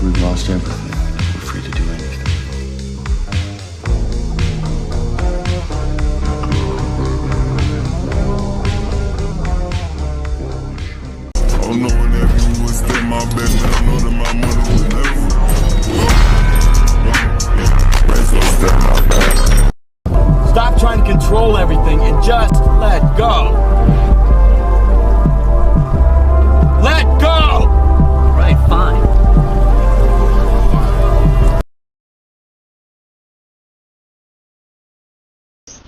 after we've lost everything, we're free to do anything. Oh, no, whenever you would stay my baby, I know that my mother would never. Step my back. Stop trying to control everything and just let go. Let go! Right, fine.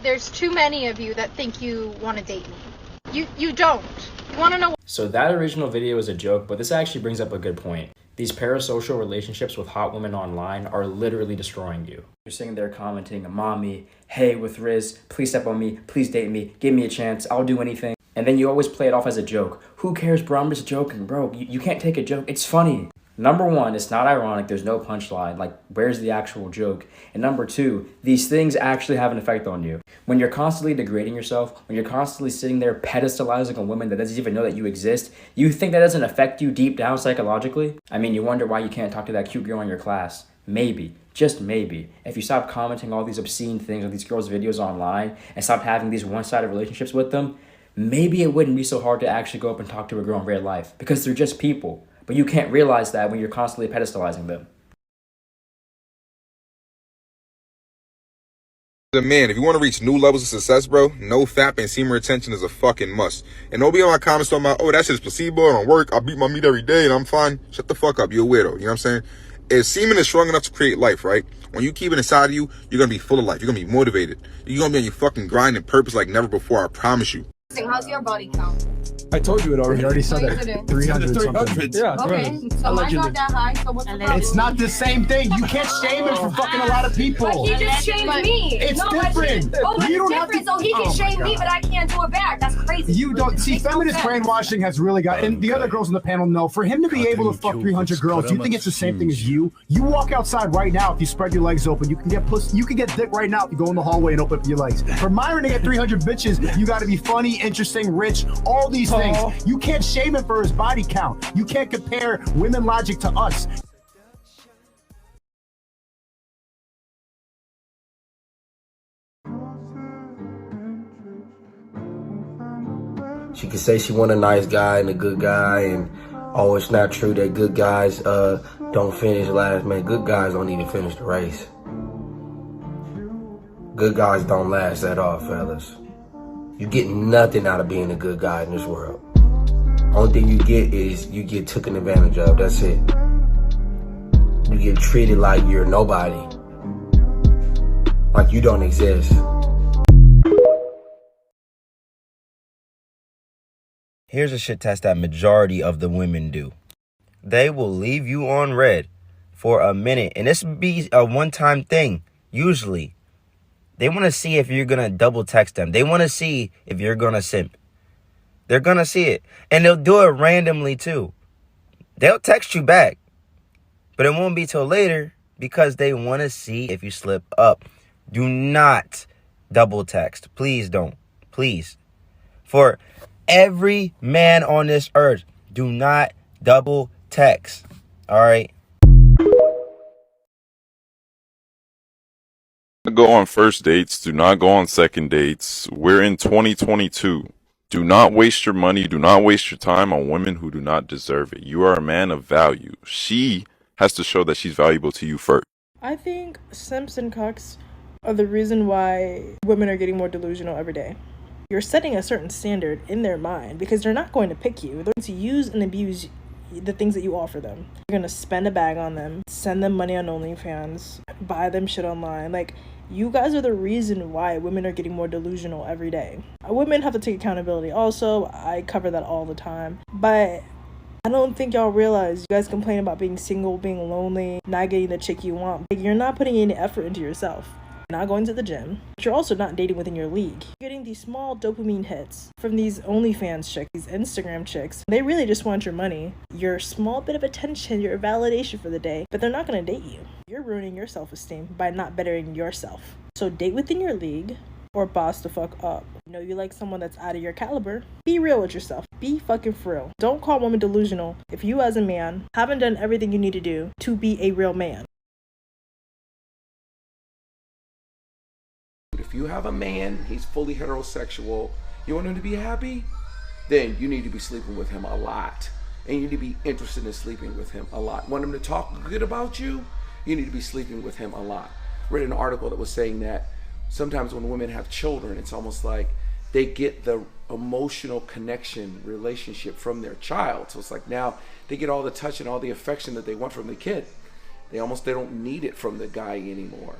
There's too many of you that think you want to date me. You don't. You want to know. So that original video is a joke, but this actually brings up a good point. These parasocial relationships with hot women online are literally destroying you. You're sitting there commenting, "Mommy, hey, with Riz, please step on me, please date me, give me a chance, I'll do anything." And then you always play it off as a joke. Who cares, bro? I'm just joking, bro. You can't take a joke. It's funny. Number one, it's not ironic. There's no punchline. Like, where's the actual joke? And number two, these things actually have an effect on you. When you're constantly degrading yourself, when you're constantly sitting there pedestalizing a woman that doesn't even know that you exist, you think that doesn't affect you deep down psychologically? I mean, you wonder why you can't talk to that cute girl in your class. Maybe, just maybe, if you stop commenting all these obscene things on these girls' videos online and stop having these one-sided relationships with them, maybe it wouldn't be so hard to actually go up and talk to a girl in real life, because they're just people. But you can't realize that when you're constantly pedestalizing them. Man, if you want to reach new levels of success, bro, no fap and semen retention is a fucking must. And don't be on my comments talking about, oh, that shit's placebo, I don't work, I beat my meat every day and I'm fine. Shut the fuck up, you're a weirdo, you know what I'm saying? If semen is strong enough to create life, right? When you keep it inside of you, you're going to be full of life. You're going to be motivated. You're going to be on your fucking grind and purpose like never before, I promise you. How's your body count? I told you it already. You already said that. 300 something. Yeah. Okay, so mine's not that high, so what's the problem? It's not the same thing. You can't shame him for fucking a lot of people. But he just shamed me. It's different. Oh, but You don't it's have different, to- so he can Oh my shame me, God. but I can't do it back. That's crazy. You don't see, Makes no feminist sense. brainwashing has really got, and the other girls on the panel know, for him to be able to fuck 300 girls, do you think it's the same thing as you? You walk outside right now, if you spread your legs open, you can get pussy, you can get dick right now if you go in the hallway and open up your legs. For Myron to get 300 bitches, you gotta be funny, interesting, rich, all these things. You can't shame him for his body count. You can't compare women logic to us. She could say she want a nice guy and a good guy, and oh, it's not true that good guys don't finish last. Man, good guys don't even finish the race. Good guys don't last at all, fellas. You get nothing out of being a good guy in this world. Only thing you get is you get taken advantage of. That's it. You get treated like you're nobody, like you don't exist. Here's a shit test that majority of the women do. They will leave you on red for a minute. And this would be a one-time thing, usually. They want to see if you're going to double text them. They want to see if you're going to simp. They're going to see it. And they'll do it randomly, too. They'll text you back. But it won't be till later because they want to see if you slip up. Do not double text. Please don't. Please. For every man on this earth, do not double text. All right? Go on first dates. Do not go on second dates. We're in 2022. Do not waste your money. Do not waste your time on women who do not deserve it. You are a man of value. She has to show that she's valuable to you first. I think simps and cucks are the reason why women are getting more delusional every day. You're setting a certain standard in their mind because they're not going to pick you. They're going to use and abuse the things that you offer them. You're going to spend a bag on them, send them money on OnlyFans, buy them shit online. Like, you guys are the reason why women are getting more delusional every day. Women have to take accountability also. I cover that all the time. But I don't think y'all realize you guys complain about being single, being lonely, not getting the chick you want. Like, you're not putting any effort into yourself. You're not going to the gym. But you're also not dating within your league. You're getting these small dopamine hits from these OnlyFans chicks, these Instagram chicks. They really just want your money, your small bit of attention, your validation for the day, but they're not going to date you. You're ruining your self-esteem by not bettering yourself. So date within your league. or boss the fuck up. You know you like someone that's out of your caliber. Be real with yourself. Be fucking for real. Don't call women delusional if you as a man haven't done everything you need to do to be a real man. If you have a man, he's fully heterosexual, you want him to be happy, then you need to be sleeping with him a lot. And you need to be interested in sleeping with him a lot. Want him to talk good about you? You need to be sleeping with him a lot. Read an article that was saying that sometimes when women have children, it's almost like they get the emotional connection relationship from their child. So it's like now they get all the touch and all the affection that they want from the kid. They don't need it from the guy anymore.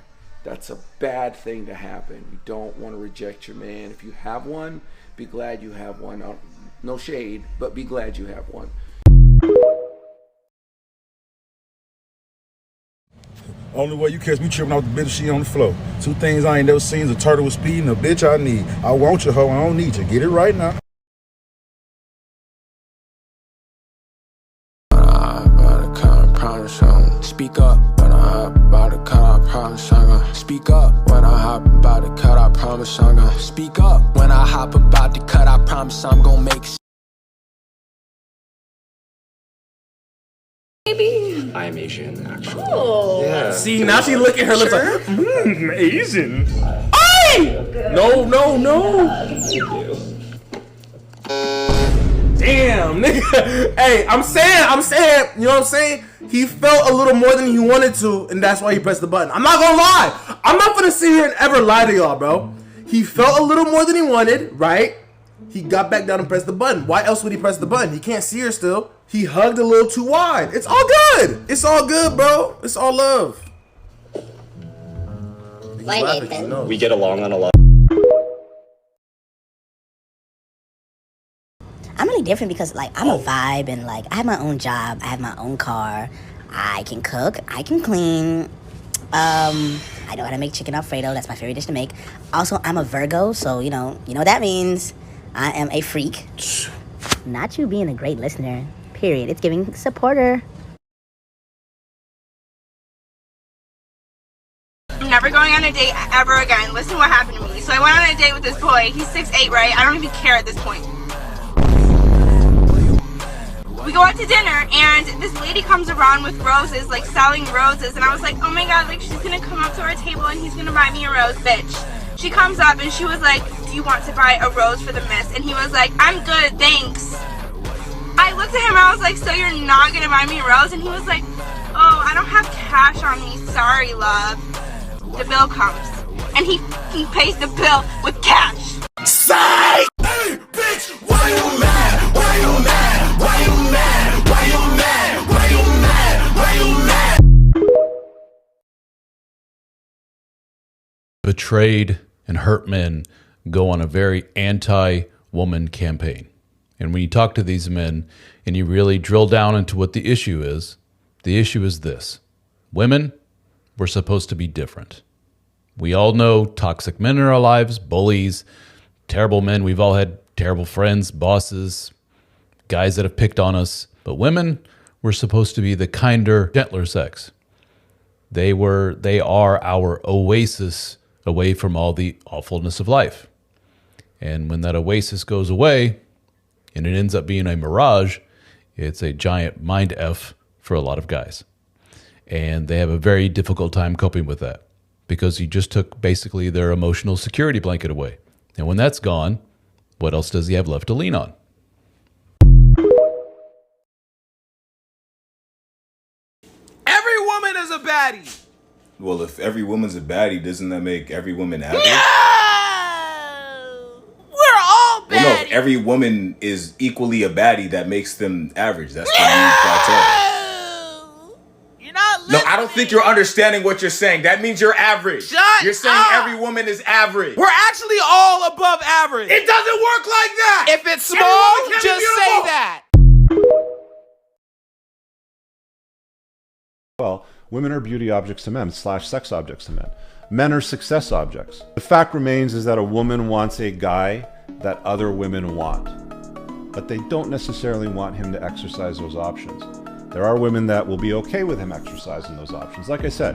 That's a bad thing to happen. You don't want to reject your man. If you have one, be glad you have one. No shade, but be glad you have one. Only way you catch me tripping off the bitch, she on the floor. Two things I ain't never seen is a turtle with speed and a bitch I need. I want you, hoe, I don't need you. Get it right now. Speak up when I hop about to cut, I promise I'm gonna speak up when I hop about to cut, I promise I'm gonna speak up when I hop about to cut, I promise I'm gonna make Maybe. I am Asian, actually. Oh. Yeah. See, now she look at her lips like, Asian. Hey! No. Damn, nigga. Hey, I'm saying, you know what I'm saying? He felt a little more than he wanted to, and that's why he pressed the button. I'm not gonna lie. I'm not gonna sit here and ever lie to y'all, bro. He felt a little more than he wanted, right? He got back down and pressed the button. Why else would he press the button? He can't see her still. He hugged a little too wide. It's all good. It's all good, bro. It's all love. Why, Nathan? We get along on a lot. I'm really different because, like, I'm a vibe and, like, I have my own job. I have my own car. I can cook. I can clean. I know how to make chicken Alfredo. That's my favorite dish to make. Also, I'm a Virgo, so, you know what that means. I am a freak. Not you being a great listener. Period. It's giving supporter. I'm never going on a date ever again. Listen what happened to me. So I went on a date with this boy. He's 6'8", right? I don't even care at this point. We go out to dinner, and this lady comes around with roses, like selling roses, and I was like, oh my god, like she's gonna come up to our table and he's gonna buy me a rose, bitch. She comes up and she was like, do you want to buy a rose for the miss? And he was like, I'm good, thanks. I looked at him and I was like, so you're not gonna buy me a rose? And he was like, oh, I don't have cash on me, sorry, love. The bill comes, and he pays the bill with cash. Say! Hey, bitch, why you mad? Why you mad? Why you mad? Why you mad? Why you mad? Why you mad? Betrayed and hurt men go on a very anti-woman campaign. And when you talk to these men and you really drill down into what the issue is this. Women, we're supposed to be different. We all know toxic men in our lives, bullies, terrible men. We've all had terrible friends, bosses, guys that have picked on us. But women, we're supposed to be the kinder, gentler sex. They are our oasis away from all the awfulness of life. And when that oasis goes away, and it ends up being a mirage, it's a giant mind F for a lot of guys. And they have a very difficult time coping with that because you just took basically their emotional security blanket away. And when that's gone, what else does he have left to lean on? Every woman is a baddie. Well, if every woman's a baddie, doesn't that make every woman average? We're all baddies. Well, no, if every woman is equally a baddie, that makes them average. That's the new plateau. No, I don't think you're understanding what you're saying. That means you're average. You're saying every woman is average. We're actually all above average. It doesn't work like that. If it's small, just say that. Well, women are beauty objects to men / sex objects to men. Men are success objects. The fact remains is that a woman wants a guy that other women want, but they don't necessarily want him to exercise those options. There are women that will be okay with him exercising those options. Like I said,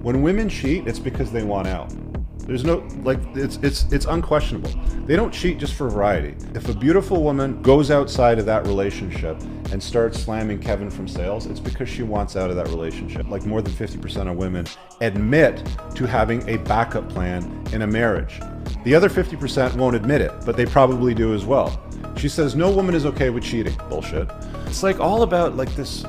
when women cheat, it's because they want out. There's no, like, it's unquestionable. They don't cheat just for variety. If a beautiful woman goes outside of that relationship and starts slamming Kevin from sales, it's because she wants out of that relationship. Like, more than 50% of women admit to having a backup plan in a marriage. The other 50% won't admit it, but they probably do as well. She says no woman is okay with cheating. Bullshit. It's like all about like this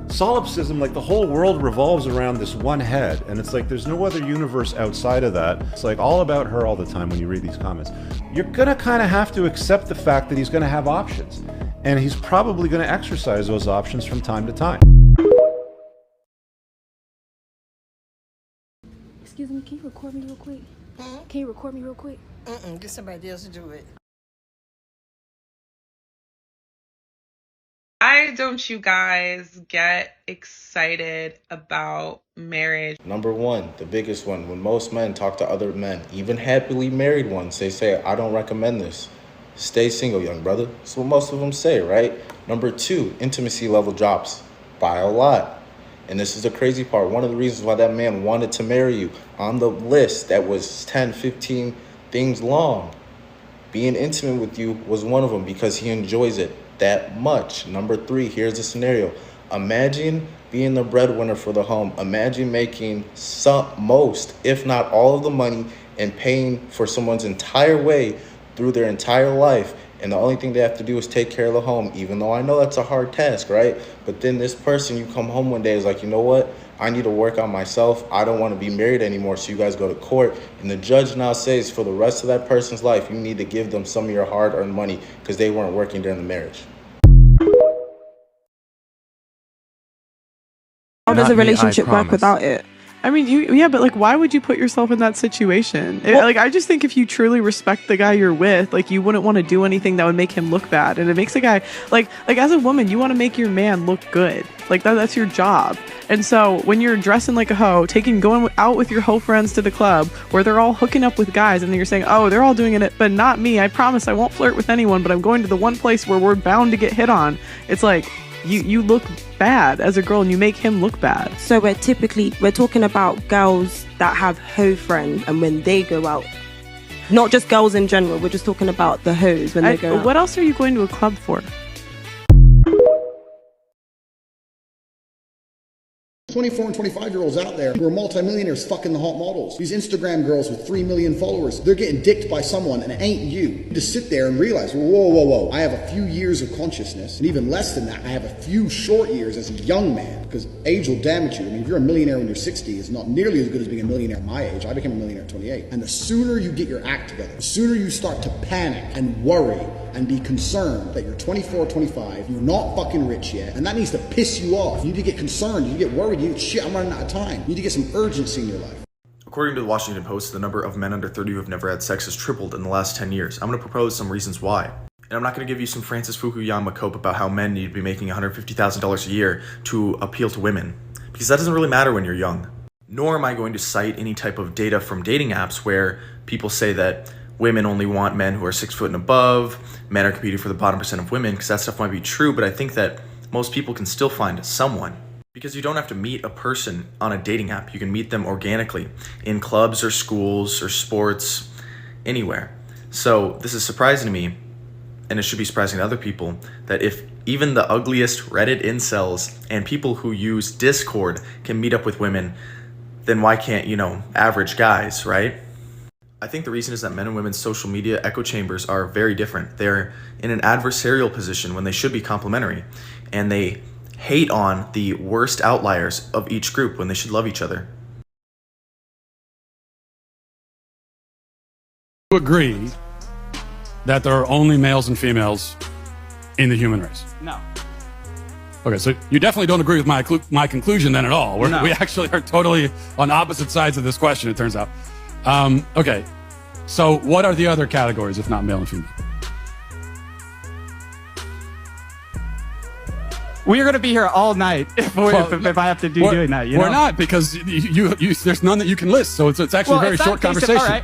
solipsism, like the whole world revolves around this one head, and it's like there's no other universe outside of that. It's like all about her all the time when you read these comments. You're gonna kind of have to accept the fact that he's gonna have options, and he's probably gonna exercise those options from time to time. Excuse me, can you record me real quick? Can you record me real quick? Get somebody else to do it. Why don't you guys get excited about marriage? Number one, the biggest one, when most men talk to other men, even happily married ones, they say, I don't recommend this. Stay single, young brother. That's what most of them say, right? Number two, intimacy level drops by a lot. And this is the crazy part. One of the reasons why that man wanted to marry you on the list that was 10, 15 things long, being intimate with you was one of them because he enjoys it that much. Number three, here's the scenario. Imagine being the breadwinner for the home. Imagine making most, if not all of the money and paying for someone's entire way through their entire life. And the only thing they have to do is take care of the home, even though I know that's a hard task, right? But then this person, you come home one day, is like, you know what? I need to work on myself. I don't want to be married anymore. So you guys go to court. And the judge now says for the rest of that person's life, you need to give them some of your hard-earned money because they weren't working during the marriage. How does a relationship work without it? I mean, yeah, but like, why would you put yourself in that situation? Like, I just think if you truly respect the guy you're with, like, you wouldn't want to do anything that would make him look bad. And it makes a guy, like as a woman, you want to make your man look good. Like, that's your job. And so when you're dressing like a hoe, going out with your hoe friends to the club where they're all hooking up with guys, and then you're saying, oh, they're all doing it, but not me. I promise I won't flirt with anyone, but I'm going to the one place where we're bound to get hit on. It's like, you look bad as a girl and you make him look bad. So we're talking about girls that have hoe friends, and when they go out, not just girls in general, we're just talking about the hoes when they go out. What else are you going to a club for? 24 and 25-year-olds out there who are multimillionaires fucking the hot models. These Instagram girls with 3 million followers, they're getting dicked by someone and it ain't you. You just sit there and realize, whoa. I have a few years of consciousness, and even less than that, I have a few short years as a young man, because age will damage you. I mean, if you're a millionaire when you're 60, it's not nearly as good as being a millionaire at my age. I became a millionaire at 28. And the sooner you get your act together, the sooner you start to panic and worry and be concerned that you're 24, 25, you're not fucking rich yet, and that needs to piss you off. You need to get concerned, you get worried, shit, I'm running out of time. You need to get some urgency in your life. According to the Washington Post, the number of men under 30 who have never had sex has tripled in the last 10 years. I'm going to propose some reasons why. And I'm not going to give you some Francis Fukuyama cope about how men need to be making $150,000 a year to appeal to women, because that doesn't really matter when you're young. Nor am I going to cite any type of data from dating apps where people say that women only want men who are 6 foot and above, men are competing for the bottom percent of women, because that stuff might be true, but I think that most people can still find someone. Because you don't have to meet a person on a dating app. You can meet them organically in clubs or schools or sports, anywhere. So this is surprising to me, and it should be surprising to other people, that if even the ugliest Reddit incels and people who use Discord can meet up with women, then why can't, average guys, right? I think the reason is that men and women's social media echo chambers are very different. They're in an adversarial position when they should be complementary, and they hate on the worst outliers of each group when they should love each other. You agree that there are only males and females in the human race? No. Okay, so you definitely don't agree with my conclusion then at all. No. We actually are totally on opposite sides of this question, it turns out. Okay, so what are the other categories if not male and female? We're going to be here all night if I have to doing that. We're not, because there's none that you can list, so it's actually a very short conversation. All right.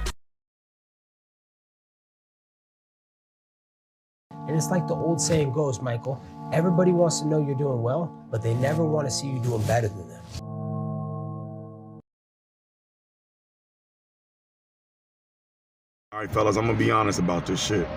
And it's like the old saying goes, Michael, everybody wants to know you're doing well, but they never want to see you doing better than them. All right, fellas, I'm gonna be honest about this shit.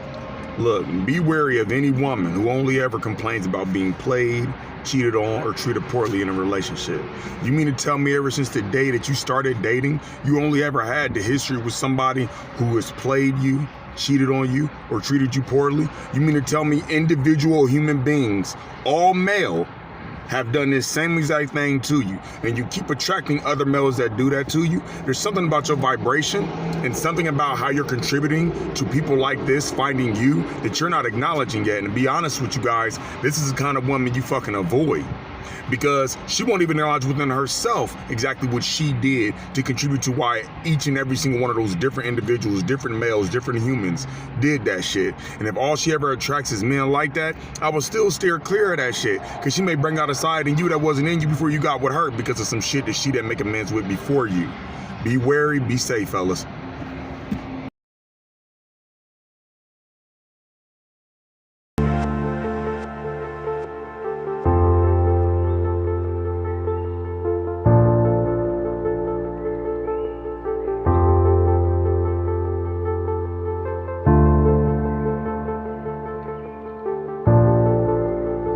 Look, be wary of any woman who only ever complains about being played, cheated on, or treated poorly in a relationship. You mean to tell me ever since the day that you started dating, you only ever had the history with somebody who has played you, cheated on you, or treated you poorly? You mean to tell me individual human beings, all male, have done this same exact thing to you, and you keep attracting other males that do that to you? There's something about your vibration and something about how you're contributing to people like this finding you that you're not acknowledging yet. And to be honest with you guys, this is the kind of woman you fucking avoid, because she won't even acknowledge within herself exactly what she did to contribute to why each and every single one of those different individuals, different males, different humans did that shit. And if all she ever attracts is men like that, I will still steer clear of that shit, because she may bring out a side in you that wasn't in you before you got with her because of some shit that she didn't make amends with before you. Be wary, be safe, fellas.